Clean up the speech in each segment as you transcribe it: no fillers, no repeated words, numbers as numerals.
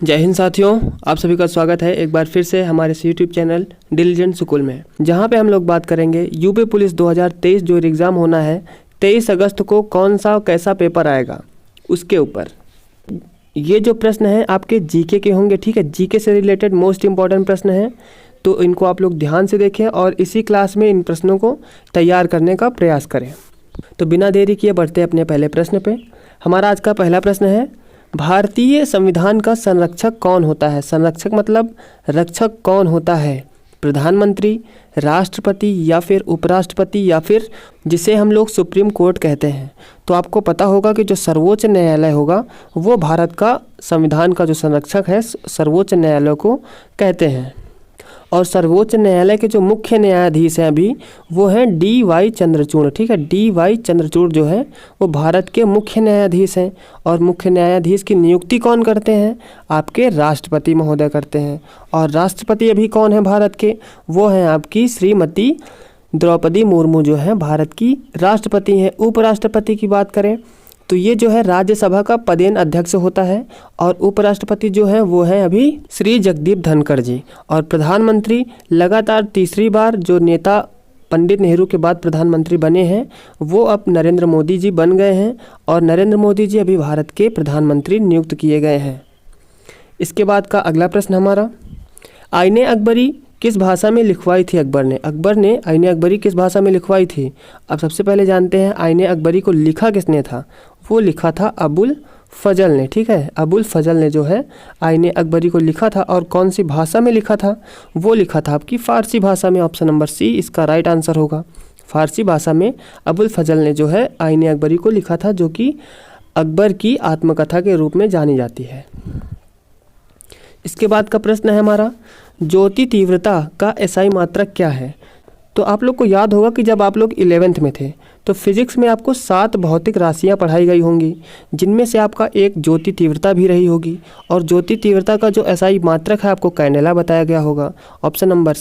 जय हिंद साथियों, आप सभी का स्वागत है एक बार फिर से हमारे यूट्यूब चैनल डिलीजेंट स्कूल में, जहां पे हम लोग बात करेंगे यूपी पुलिस 2023 जो एग्ज़ाम होना है 23 अगस्त को कौन सा कैसा पेपर आएगा उसके ऊपर। ये जो प्रश्न है आपके जीके के होंगे, ठीक है। जीके से रिलेटेड मोस्ट इम्पॉर्टेंट प्रश्न है, तो इनको आप लोग ध्यान से देखें और इसी क्लास में इन प्रश्नों को तैयार करने का प्रयास करें। तो बिना देरी किए बढ़ते हैं अपने पहले प्रश्न पे। हमारा आज का पहला प्रश्न है, भारतीय संविधान का संरक्षक कौन होता है। संरक्षक मतलब रक्षक कौन होता है? प्रधानमंत्री, राष्ट्रपति या फिर उपराष्ट्रपति या फिर जिसे हम लोग सुप्रीम कोर्ट कहते हैं। तो आपको पता होगा कि जो सर्वोच्च न्यायालय होगा वो भारत का संविधान का जो संरक्षक है सर्वोच्च न्यायालय को कहते हैं। और सर्वोच्च न्यायालय के जो मुख्य न्यायाधीश हैं अभी वो हैं DY चंद्रचूड़, ठीक है। DY चंद्रचूड़ जो है वो भारत के मुख्य न्यायाधीश हैं। और मुख्य न्यायाधीश की नियुक्ति कौन करते हैं? आपके राष्ट्रपति महोदय करते हैं। और राष्ट्रपति अभी कौन है भारत के? वो हैं आपकी श्रीमती द्रौपदी मुर्मू जो है भारत की राष्ट्रपति हैं। उपराष्ट्रपति की बात करें तो ये जो है राज्यसभा का पदेन अध्यक्ष होता है। और उपराष्ट्रपति जो है वो है अभी श्री जगदीप धनखड़ जी। और प्रधानमंत्री लगातार तीसरी बार जो नेता पंडित नेहरू के बाद प्रधानमंत्री बने हैं वो अब नरेंद्र मोदी जी बन गए हैं। और नरेंद्र मोदी जी अभी भारत के प्रधानमंत्री नियुक्त किए गए हैं। इसके बाद का अगला प्रश्न हमारा, आईने अकबरी किस भाषा में लिखवाई थी अकबर ने? अकबर ने आईने अकबरी किस भाषा में लिखवाई थी? अब सबसे पहले जानते हैं आईने अकबरी को लिखा किसने था। वो लिखा था अबुल फजल ने, ठीक है। अबुल फजल ने जो है आईने अकबरी को लिखा था। और कौन सी भाषा में लिखा था? वो लिखा था आपकी फारसी भाषा में। ऑप्शन नंबर सी इसका राइट आंसर होगा। फारसी भाषा में अबुल फजल ने जो है आईने अकबरी को लिखा था, जो कि अकबर की आत्मकथा के रूप में जानी जाती है। इसके बाद का प्रश्न है हमारा, ज्योति तीव्रता का SI मात्रक क्या है? तो आप लोग को याद होगा कि जब आप लोग 11th में थे तो फिजिक्स में आपको 7 भौतिक राशियां पढ़ाई गई होंगी, जिनमें से आपका एक ज्योति तीव्रता भी रही होगी। और ज्योति तीव्रता का जो SI मात्रक है आपको कैंडेला बताया गया होगा। ऑप्शन नंबर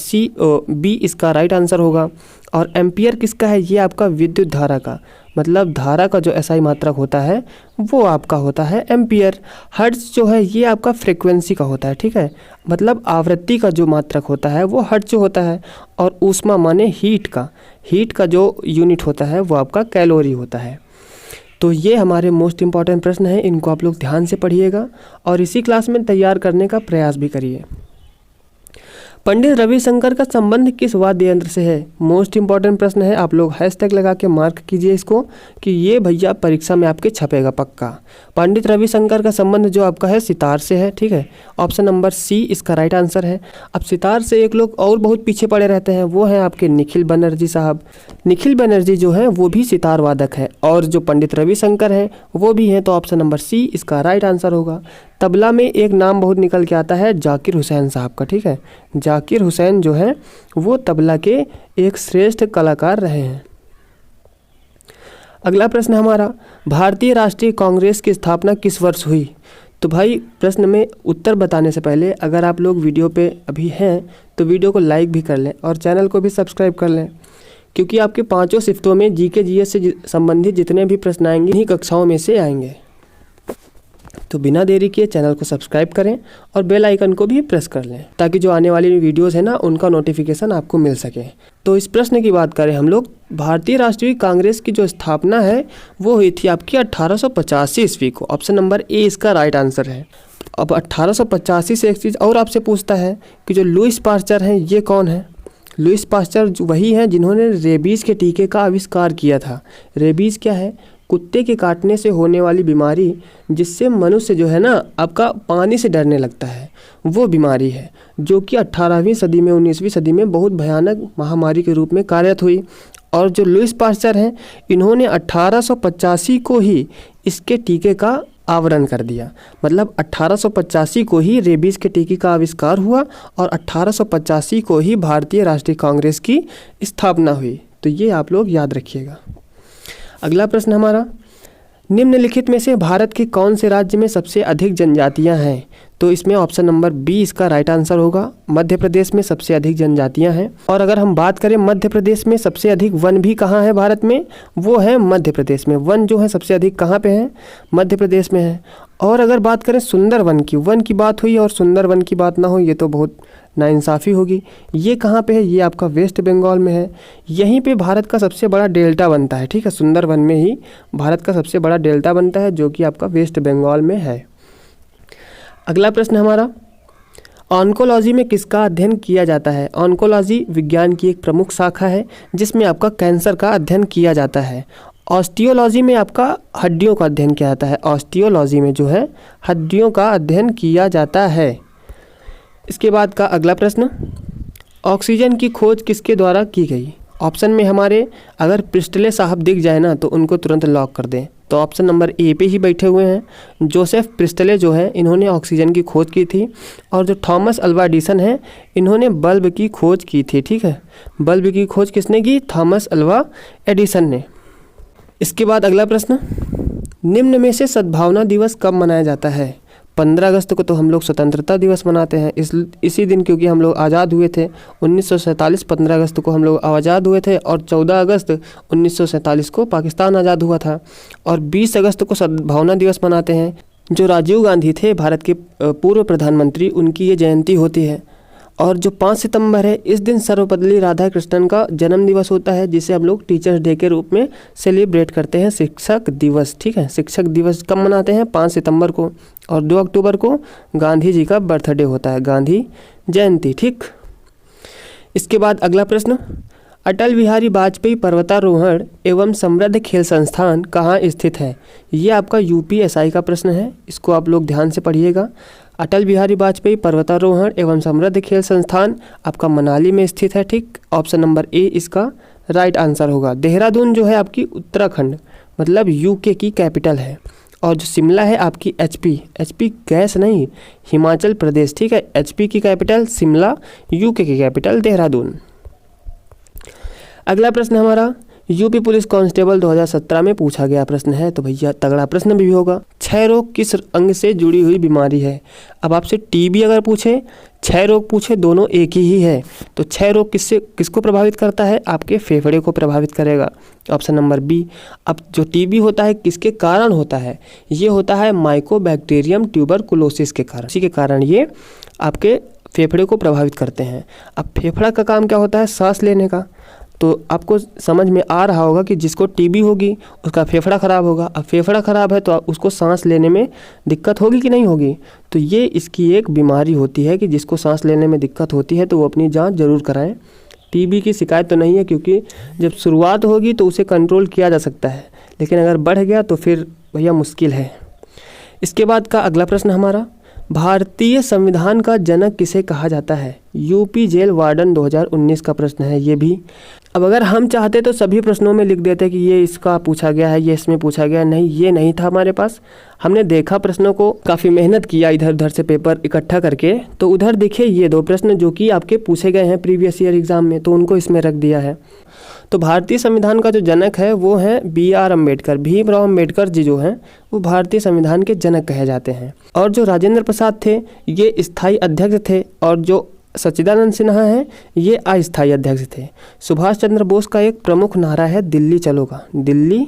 बी इसका राइट आंसर होगा। और एम्पियर किसका है? ये आपका विद्युत धारा का, मतलब धारा का जो SI मात्रक होता है वो आपका होता है एम्पियर। हर्ट्ज जो है ये आपका फ्रीक्वेंसी का होता है, ठीक है। मतलब आवृत्ति का जो मात्रक होता है वो हर्ट्ज होता है। और ऊष्मा माने हीट का जो यूनिट होता है वो आपका कैलोरी होता है। तो ये हमारे मोस्ट इम्पॉर्टेंट प्रश्न हैं, इनको आप लोग ध्यान से पढ़िएगा और इसी क्लास में तैयार करने का प्रयास भी करिए। पंडित रविशंकर का संबंध किस वाद्य यंत्र से है? मोस्ट इंपॉर्टेंट प्रश्न है, आप लोग हैशटैग लगा के मार्क कीजिए इसको कि ये भैया परीक्षा में आपके छपेगा पक्का। पंडित रविशंकर का संबंध जो आपका है सितार से है, ठीक है। ऑप्शन नंबर सी इसका राइट आंसर है। अब सितार से एक लोग और बहुत पीछे पड़े रहते हैं, वो हैं आपके निखिल बनर्जी साहब। निखिल बनर्जी जो है वो भी सितार वादक है। और जो पंडित रविशंकर हैं वो भी हैं, तो ऑप्शन नंबर सी इसका राइट आंसर होगा। तबला में एक नाम बहुत निकल के आता है जाकिर हुसैन साहब का, ठीक है। जाकिर हुसैन जो है वो तबला के एक श्रेष्ठ कलाकार रहे हैं। अगला प्रश्न हमारा, भारतीय राष्ट्रीय कांग्रेस की स्थापना किस वर्ष हुई? तो भाई प्रश्न में उत्तर बताने से पहले अगर आप लोग वीडियो पे अभी हैं तो वीडियो को लाइक भी कर लें और चैनल को भी सब्सक्राइब कर लें, क्योंकि आपके 5 शिफ्टों में GK GS से संबंधित जितने भी प्रश्न आएंगे इन्हीं कक्षाओं में से आएंगे। तो बिना देरी किए चैनल को सब्सक्राइब करें और बेल आइकन को भी प्रेस कर लें, ताकि जो आने वाली वीडियोस है ना उनका नोटिफिकेशन आपको मिल सके। तो इस प्रश्न की बात करें हम लोग, भारतीय राष्ट्रीय कांग्रेस की जो स्थापना है वो हुई थी आपकी 1885 ईस्वी को। ऑप्शन नंबर ए इसका राइट आंसर है। अब 1885 से एक चीज़ और आपसे पूछता है कि जो लुईस पास्चर हैं ये कौन है? लुईस पास्चर वही हैं जिन्होंने रेबीज़ के टीके का आविष्कार किया था। रेबीज़ क्या है? कुत्ते के काटने से होने वाली बीमारी, जिससे मनुष्य जो है ना आपका पानी से डरने लगता है, वो बीमारी है, जो कि 18वीं सदी में 19वीं सदी में बहुत भयानक महामारी के रूप में कार्यरत हुई। और जो लुईस पास्चर हैं इन्होंने 1885 को ही इसके टीके का आवरण कर दिया। मतलब 1885 को ही रेबीज़ के टीके का आविष्कार हुआ और 1885 को ही भारतीय राष्ट्रीय कांग्रेस की स्थापना हुई। तो ये आप लोग याद रखिएगा। अगला प्रश्न हमारा, निम्नलिखित में से भारत के कौन से राज्य में सबसे अधिक जनजातियां हैं? तो इसमें ऑप्शन नंबर बी इसका राइट आंसर होगा। मध्य प्रदेश में सबसे अधिक जनजातियां हैं। और अगर हम बात करें मध्य प्रदेश में सबसे अधिक वन भी कहाँ है भारत में, वो है मध्य प्रदेश में। वन जो है सबसे अधिक कहाँ पे है, मध्य प्रदेश में है। और अगर बात करें सुंदर वन की बात हुई और सुंदर वन की बात ना हो, ये तो बहुत नाइंसाफ़ी होगी। ये कहाँ पे है, ये आपका वेस्ट बंगाल में है। यहीं पे भारत का सबसे बड़ा डेल्टा बनता है, ठीक है, सुंदर वन में ही भारत का सबसे बड़ा डेल्टा बनता है, जो कि आपका वेस्ट बंगाल में है। अगला प्रश्न हमारा, ऑन्कोलॉजी में किसका अध्ययन किया जाता है। ऑन्कोलॉजी विज्ञान की एक प्रमुख शाखा है जिसमें आपका कैंसर का अध्ययन किया जाता है। ऑस्टियोलॉजी में आपका हड्डियों का अध्ययन किया जाता है। ऑस्टियोलॉजी में जो है हड्डियों का अध्ययन किया जाता है। इसके बाद का अगला प्रश्न, ऑक्सीजन की खोज किसके द्वारा की गई। ऑप्शन में हमारे अगर प्रिस्टले साहब दिख जाए ना तो उनको तुरंत लॉक कर दें। तो ऑप्शन नंबर ए पे ही बैठे हुए हैं। जोसेफ प्रिस्टले जो है इन्होंने ऑक्सीजन की खोज की थी। और जो थॉमस अल्वा एडिसन है इन्होंने बल्ब की खोज की थी, ठीक है। बल्ब की खोज किसने की, थॉमस अल्वा एडिसन ने। इसके बाद अगला प्रश्न, निम्न में से सद्भावना दिवस कब मनाया जाता है। 15 अगस्त को तो हम लोग स्वतंत्रता दिवस मनाते हैं इसी दिन, क्योंकि हम लोग आज़ाद हुए थे 1947। 15 अगस्त को हम लोग आज़ाद हुए थे और 14 अगस्त 1947 को पाकिस्तान आज़ाद हुआ था। और 20 अगस्त को सद्भावना दिवस मनाते हैं। जो राजीव गांधी थे भारत के पूर्व प्रधानमंत्री, उनकी ये जयंती होती है। और जो 5 सितंबर है इस दिन सर्वपल्ली राधाकृष्णन का जन्म दिवस होता है, जिसे हम लोग टीचर्स डे के रूप में सेलिब्रेट करते हैं, शिक्षक दिवस, ठीक है। शिक्षक दिवस कब मनाते हैं, 5 सितंबर को। और 2 अक्टूबर को गांधी जी का बर्थडे होता है, गांधी जयंती, ठीक। इसके बाद अगला प्रश्न, अटल बिहारी वाजपेयी पर्वतारोहण एवं समृद्ध खेल संस्थान कहाँ स्थित है। ये आपका यूपीएसआई का प्रश्न है, इसको आप लोग ध्यान से पढ़िएगा। अटल बिहारी वाजपेयी पर्वतारोहण एवं समृद्ध खेल संस्थान आपका मनाली में स्थित है, ठीक। ऑप्शन नंबर ए इसका राइट आंसर होगा। देहरादून जो है आपकी उत्तराखंड मतलब यूके की कैपिटल है। और जो शिमला है आपकी एचपी गैस नहीं, हिमाचल प्रदेश, ठीक है। एचपी की कैपिटल शिमला, यूके की कैपिटल देहरादून। अगला प्रश्न हमारा, यूपी पुलिस कांस्टेबल 2017 में पूछा गया प्रश्न है, तो भैया तगड़ा प्रश्न भी होगा। क्षय रोग किस अंग से जुड़ी हुई बीमारी है। अब आपसे टीबी अगर पूछे, क्षय रोग पूछे, दोनों एक ही है। तो क्षय रोग किसको प्रभावित करता है, आपके फेफड़े को प्रभावित करेगा, ऑप्शन नंबर बी। अब जो टीबी होता है किसके कारण होता है, ये होता है माइकोबैक्टीरियम ट्यूबरकुलोसिस के कारण। इसी के कारण ये आपके फेफड़े को प्रभावित करते हैं। अब फेफड़ा का काम क्या होता है, सांस लेने का। तो आपको समझ में आ रहा होगा कि जिसको टीबी होगी उसका फेफड़ा ख़राब होगा। अब फेफड़ा ख़राब है तो उसको सांस लेने में दिक्कत होगी कि नहीं होगी। तो ये इसकी एक बीमारी होती है कि जिसको सांस लेने में दिक्कत होती है तो वो अपनी जांच जरूर कराएं। टीबी की शिकायत तो नहीं है, क्योंकि जब शुरुआत होगी तो उसे कंट्रोल किया जा सकता है, लेकिन अगर बढ़ गया तो फिर भैया मुश्किल है। इसके बाद का अगला प्रश्न हमारा, भारतीय संविधान का जनक किसे कहा जाता है। यूपी जेल वार्डन 2019 का प्रश्न है ये भी। अब अगर हम चाहते तो सभी प्रश्नों में लिख देते कि ये इसका पूछा गया है, ये इसमें पूछा गया, नहीं ये नहीं था हमारे पास। हमने देखा प्रश्नों को, काफ़ी मेहनत किया इधर उधर से पेपर इकट्ठा करके, तो उधर देखिए ये 2 प्रश्न जो कि आपके पूछे गए हैं प्रीवियस ईयर एग्जाम में, तो उनको इसमें रख दिया है। तो भारतीय संविधान का जो जनक है वो है BR अम्बेडकर। भीमराव अम्बेडकर जी जो हैं वो भारतीय संविधान के जनक कहे जाते हैं। और जो राजेंद्र प्रसाद थे ये स्थायी अध्यक्ष थे, और जो सच्चिदानंद सिन्हा हैं ये अस्थायी अध्यक्ष थे। सुभाष चंद्र बोस का एक प्रमुख नारा है दिल्ली चलोगा, दिल्ली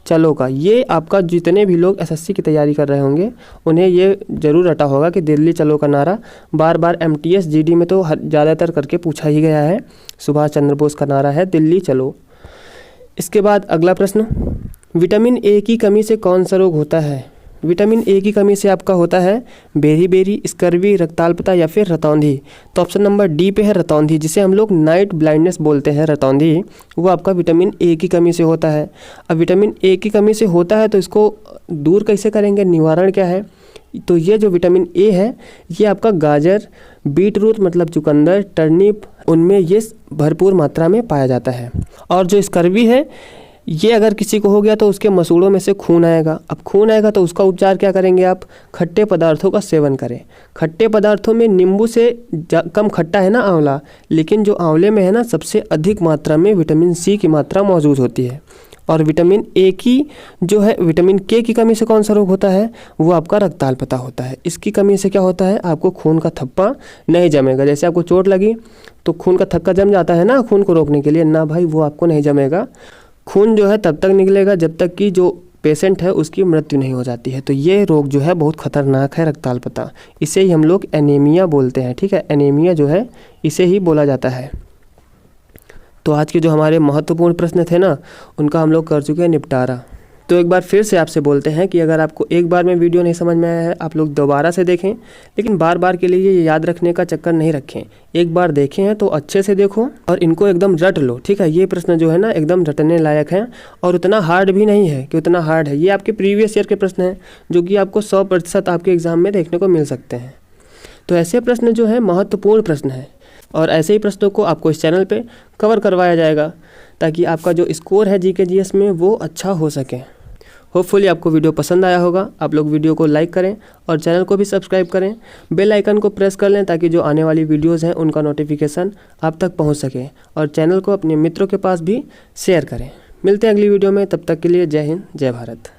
चलोगा। ये आपका जितने भी लोग SSC की तैयारी कर रहे होंगे उन्हें ये ज़रूर रटा होगा कि दिल्ली चलो का नारा बार बार MTS GD में तो ज़्यादातर करके पूछा ही गया है। सुभाष चंद्र बोस का नारा है दिल्ली चलो। इसके बाद अगला प्रश्न, विटामिन ए की कमी से कौन सा रोग होता है। विटामिन ए की कमी से आपका होता है बेरी, स्कर्वी, रक्ताल्पता या फिर रतौंधी। तो ऑप्शन नंबर डी पे है रतौंधी, जिसे हम लोग नाइट ब्लाइंडनेस बोलते हैं। रतौंधी वो आपका विटामिन ए की कमी से होता है। अब विटामिन ए की कमी से होता है तो इसको दूर कैसे करेंगे, निवारण क्या है। तो ये जो विटामिन ए है ये आपका गाजर, बीटरूट मतलब चुकंदर, टर्निप, उनमें ये भरपूर मात्रा में पाया जाता है। और जो स्कर्वी है ये अगर किसी को हो गया तो उसके मसूड़ों में से खून आएगा। अब खून आएगा तो उसका उपचार क्या करेंगे आप, खट्टे पदार्थों का सेवन करें। खट्टे पदार्थों में नींबू से कम खट्टा है ना आंवला, लेकिन जो आंवले में है ना सबसे अधिक मात्रा में विटामिन सी की मात्रा मौजूद होती है। और विटामिन ए की जो है विटामिन के की कमी से कौन सा रोग होता है, वो आपका रक्ताल्पता होता है। इसकी कमी से क्या होता है, आपको खून का थप्पा नहीं जमेगा। जैसे आपको चोट लगी तो खून का थक्का जम जाता है ना खून को रोकने के लिए, ना भाई वो आपको नहीं जमेगा। खून जो है तब तक निकलेगा जब तक कि जो पेशेंट है उसकी मृत्यु नहीं हो जाती है। तो ये रोग जो है बहुत खतरनाक है रक्ताल्पता, इसे ही हम लोग एनीमिया बोलते हैं। ठीक है, एनीमिया जो है इसे ही बोला जाता है। तो आज के जो हमारे महत्वपूर्ण प्रश्न थे ना, उनका हम लोग कर चुके हैं निपटारा। तो एक बार फिर से आपसे बोलते हैं कि अगर आपको एक बार में वीडियो नहीं समझ में आया है, आप लोग दोबारा से देखें, लेकिन बार बार के लिए ये याद रखने का चक्कर नहीं रखें। एक बार देखें हैं तो अच्छे से देखो और इनको एकदम रट लो। ठीक है, ये प्रश्न जो है ना एकदम रटने लायक हैं और उतना हार्ड भी नहीं है कि उतना हार्ड है। ये आपके प्रीवियस ईयर के प्रश्न हैं जो कि आपको 100% आपके एग्जाम में देखने को मिल सकते हैं। तो ऐसे प्रश्न जो है महत्वपूर्ण प्रश्न हैं और ऐसे ही प्रश्नों को आपको इस चैनल पे कवर करवाया जाएगा ताकि आपका जो स्कोर है जीके जीएस में वो अच्छा हो सके। होपफुली आपको वीडियो पसंद आया होगा। आप लोग वीडियो को लाइक करें और चैनल को भी सब्सक्राइब करें, बेल आइकन को प्रेस कर लें ताकि जो आने वाली वीडियोज़ हैं उनका नोटिफिकेशन आप तक पहुंच सके, और चैनल को अपने मित्रों के पास भी शेयर करें। मिलते हैं अगली वीडियो में, तब तक के लिए जय हिंद जय भारत।